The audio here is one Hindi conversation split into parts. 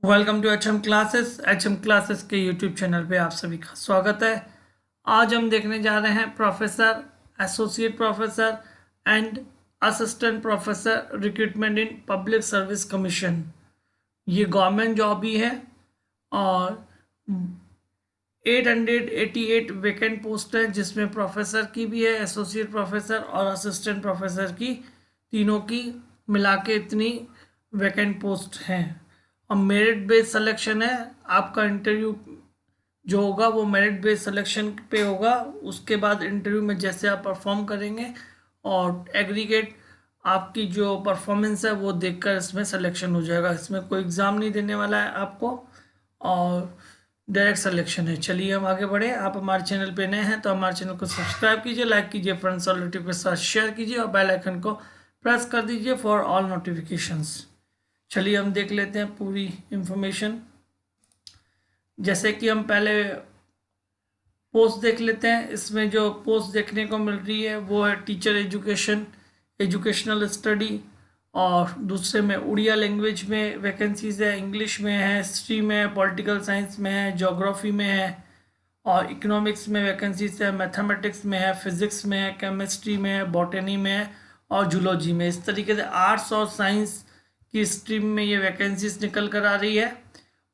Welcome to H M classes के यूट्यूब चैनल पे आप सभी का स्वागत है। आज हम देखने जा रहे हैं professor, associate professor and assistant professor recruitment in public service commission. ये गवर्नमेंट जॉब ही है और 888 वैकेंट पोस्ट है, जिसमें प्रोफेसर की भी है, एसोसिएट प्रोफेसर और असिस्टेंट प्रोफेसर की, तीनों की मिला के इतनी वैकेंट पोस्ट हैं। और मेरिट बेस्ड सिलेक्शन है। आपका इंटरव्यू जो होगा वो मेरिट बेस्ड सिलेक्शन पे होगा। उसके बाद इंटरव्यू में जैसे आप परफॉर्म करेंगे और एग्रीगेट आपकी जो परफॉर्मेंस है वो देखकर इसमें सिलेक्शन हो जाएगा। इसमें कोई एग्ज़ाम नहीं देने वाला है आपको और डायरेक्ट सिलेक्शन है। चलिए हम आगे बढ़े। आप हमारे चैनल पे नए हैं तो हमारे चैनल को सब्सक्राइब कीजिए, लाइक कीजिए, फ्रेंड्स और रिलेटिव के साथ शेयर कीजिए और बेल आइकन को प्रेस कर दीजिए फॉर ऑल नोटिफिकेशंस। चलिए हम देख लेते हैं पूरी इंफॉर्मेशन। जैसे कि हम पहले पोस्ट देख लेते हैं। इसमें जो पोस्ट देखने को मिल रही है वो है टीचर एजुकेशन, एजुकेशनल स्टडी, और दूसरे में उड़िया लैंग्वेज में वैकेंसीज है, इंग्लिश में है, हिस्ट्री में है, पॉलिटिकल साइंस में है, ज्योग्राफी में है, और इकोनॉमिक्स में वैकेंसीज है, मैथमेटिक्स में है, फिजिक्स में है, केमिस्ट्री में है, बॉटनी में है और जूलॉजी में। इस तरीके से आर्ट्स और साइंस की स्ट्रीम में ये वैकेंसीज निकल कर आ रही है।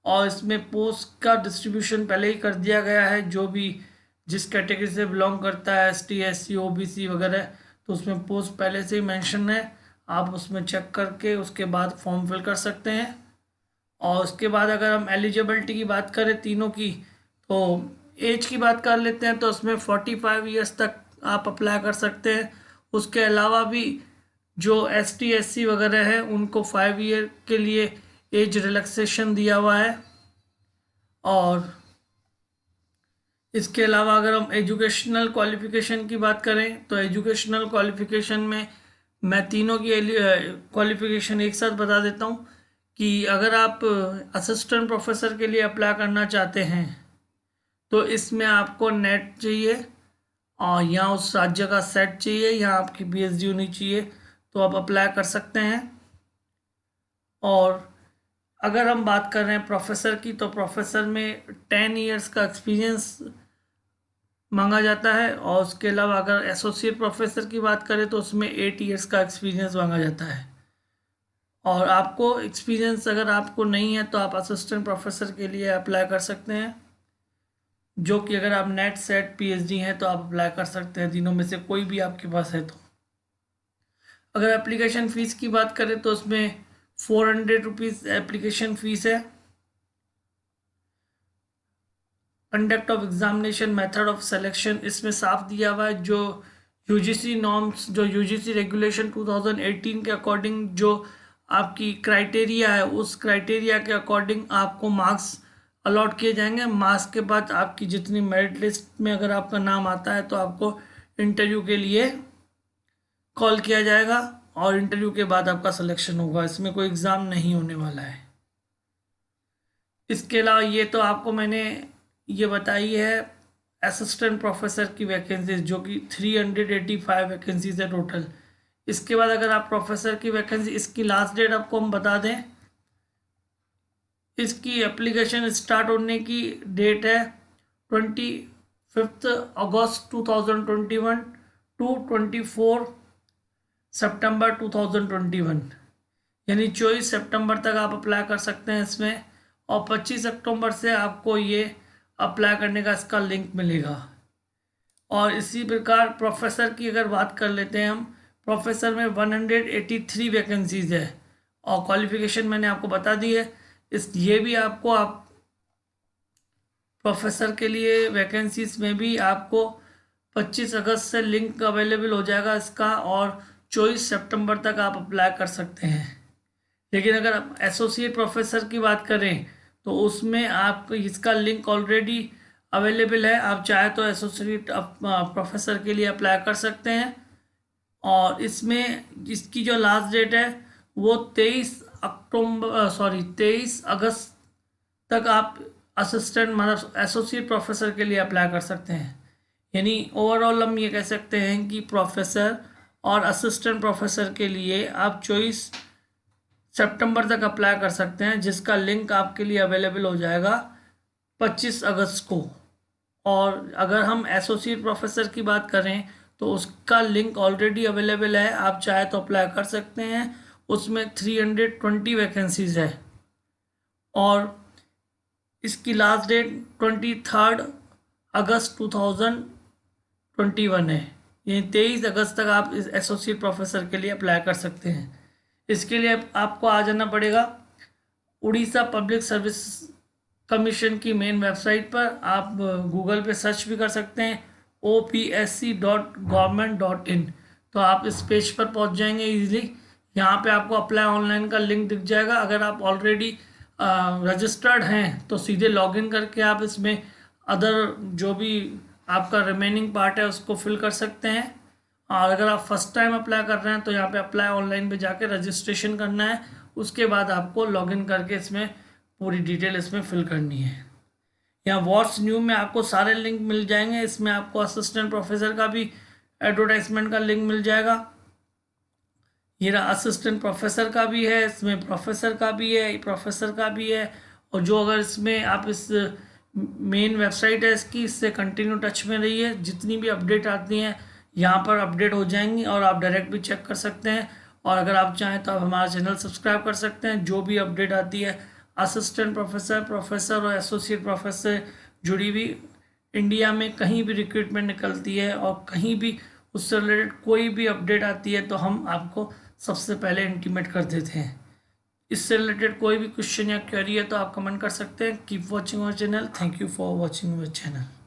और इसमें पोस्ट का डिस्ट्रीब्यूशन पहले ही कर दिया गया है। जो भी जिस कैटेगरी से बिलोंग करता है, एसटी, एससी, ओबीसी वगैरह, तो उसमें पोस्ट पहले से ही मेंशन है। आप उसमें चेक करके उसके बाद फॉर्म फिल कर सकते हैं। और उसके बाद अगर हम एलिजिबिलिटी की बात करें तीनों की, तो एज की बात कर लेते हैं तो उसमें 45 ईयर्स तक आप अप्लाई कर सकते हैं। उसके अलावा भी जो एसटी, एससी वगैरह है उनको 5 ईयर के लिए एज रिलैक्सेशन दिया हुआ है। और इसके अलावा अगर हम एजुकेशनल क्वालिफिकेशन की बात करें तो एजुकेशनल क्वालिफिकेशन में मैं तीनों की क्वालिफिकेशन एक साथ बता देता हूँ कि अगर आप असिस्टेंट प्रोफेसर के लिए अप्लाई करना चाहते हैं तो इसमें आपको नेट चाहिए और यहाँ उस राज्य का सेट चाहिए, यहाँ आपकी पीएचडी होनी चाहिए, तो आप अप्लाई कर सकते हैं। और अगर हम बात कर रहे हैं प्रोफेसर की, तो प्रोफेसर में 10 ईयर्स का एक्सपीरियंस मांगा जाता है। और उसके अलावा अगर एसोसिएट प्रोफेसर की बात करें तो उसमें 8 ईयर्स का एक्सपीरियंस मांगा जाता है। और आपको एक्सपीरियंस अगर आपको नहीं है तो आप असिस्टेंट प्रोफेसर के लिए अप्लाई कर सकते हैं, जो कि अगर आप नेट सेट पीएचडी हैं तो आप अप्लाई कर सकते हैं। तीनों में से कोई भी आपके पास है तो। अगर एप्लीकेशन फ़ीस की बात करें तो उसमें 400 रुपीज़ एप्लीकेशन फ़ीस है। Conduct of examination, method of selection इसमें साफ दिया हुआ है। जो यूजीसी नॉर्म्स, जो यूजीसी रेगुलेशन 2018 के अकॉर्डिंग जो आपकी क्राइटेरिया है, उस क्राइटेरिया के अकॉर्डिंग आपको मार्क्स अलॉट किए जाएंगे। मार्क्स के बाद आपकी जितनी मेरिट लिस्ट में अगर आपका नाम आता है तो आपको इंटरव्यू के लिए कॉल किया जाएगा और इंटरव्यू के बाद आपका सिलेक्शन होगा। इसमें कोई एग्ज़ाम नहीं होने वाला है। इसके अलावा ये तो आपको मैंने ये बताई है असिस्टेंट प्रोफेसर की वैकेंसीज, जो कि 385 वैकेंसीज है टोटल। इसके बाद अगर आप प्रोफेसर की वैकेंसी, इसकी लास्ट डेट आपको हम बता दें, इसकी एप्लीकेशन स्टार्ट होने की डेट है 25 अगस्त 2021 टू 24 सितंबर 2021, यानी 24 सितंबर तक आप अप्लाई कर सकते हैं इसमें। और 25 अक्टूबर से आपको ये अप्लाई करने का इसका लिंक मिलेगा। और इसी प्रकार प्रोफेसर की अगर बात कर लेते हैं हम, प्रोफेसर में 183 वैकेंसीज है और क्वालिफिकेशन मैंने आपको बता दी है। इस ये भी आपको आप प्रोफेसर के लिए वैकेंसीज में भी आपको 25 अगस्त से लिंक अवेलेबल हो जाएगा इसका, और 24 सितंबर तक आप अप्लाई कर सकते हैं। लेकिन अगर आप एसोसिएट प्रोफेसर की बात करें तो उसमें आप इसका लिंक ऑलरेडी अवेलेबल है। आप चाहे तो एसोसिएट प्रोफेसर के लिए अप्लाई कर सकते हैं। और इसमें इसकी जो लास्ट डेट है वो 23 अगस्त तक आप असिस्टेंट मतलब एसोसिएट प्रोफेसर के लिए अप्लाई कर सकते हैं। यानी ओवरऑल हम ये कह सकते हैं कि प्रोफेसर और असिस्टेंट प्रोफेसर के लिए आप 24 सितंबर तक अप्लाई कर सकते हैं, जिसका लिंक आपके लिए अवेलेबल हो जाएगा 25 अगस्त को। और अगर हम एसोसिएट प्रोफेसर की बात करें तो उसका लिंक ऑलरेडी अवेलेबल है, आप चाहे तो अप्लाई कर सकते हैं। उसमें 320 वैकेंसीज है और इसकी लास्ट डेट 23 अगस्त 2021 है। यानी 23 अगस्त तक आप इस एसोसिएट प्रोफेसर के लिए अप्लाई कर सकते हैं। इसके लिए आपको आ जाना पड़ेगा उड़ीसा पब्लिक सर्विस कमीशन की मेन वेबसाइट पर। आप गूगल पे सर्च भी कर सकते हैं opsc.government.in, तो आप इस पेज पर पहुंच जाएंगे इजीली। यहाँ पे आपको अप्लाई ऑनलाइन का लिंक दिख जाएगा। अगर आप ऑलरेडी रजिस्टर्ड हैं तो सीधे लॉगिन करके आप इसमें अदर जो भी आपका रिमेनिंग पार्ट है उसको फिल कर सकते हैं। और अगर आप फर्स्ट टाइम अप्लाई कर रहे हैं तो यहाँ पे अप्लाई ऑनलाइन पे जाके रजिस्ट्रेशन करना है, उसके बाद आपको लॉगिन करके इसमें पूरी डिटेल इसमें फिल करनी है। यहाँ व्हाट्स न्यू में आपको सारे लिंक मिल जाएंगे। इसमें आपको असिस्टेंट प्रोफेसर का भी एडवर्टाइजमेंट का लिंक मिल जाएगा। ये रहा असिस्टेंट प्रोफेसर का भी है, इसमें प्रोफेसर का भी है, प्रोफेसर का भी है। और जो अगर इसमें आप इस मेन वेबसाइट है इसकी, इससे कंटिन्यू टच में रहिए। जितनी भी अपडेट आती हैं यहाँ पर अपडेट हो जाएंगी और आप डायरेक्ट भी चेक कर सकते हैं। और अगर आप चाहें तो आप हमारा चैनल सब्सक्राइब कर सकते हैं। जो भी अपडेट आती है असिस्टेंट प्रोफेसर, प्रोफेसर और एसोसिएट प्रोफेसर जुड़ी हुई इंडिया में कहीं भी रिक्रूटमेंट निकलती है और कहीं भी उससे रिलेटेड कोई भी अपडेट आती है तो हम आपको सबसे पहले इंटीमेट कर देते हैं। इससे रिलेटेड कोई भी क्वेश्चन या क्वेरी है तो आप कमेंट कर सकते हैं। Keep watching our channel. Thank you for watching our channel.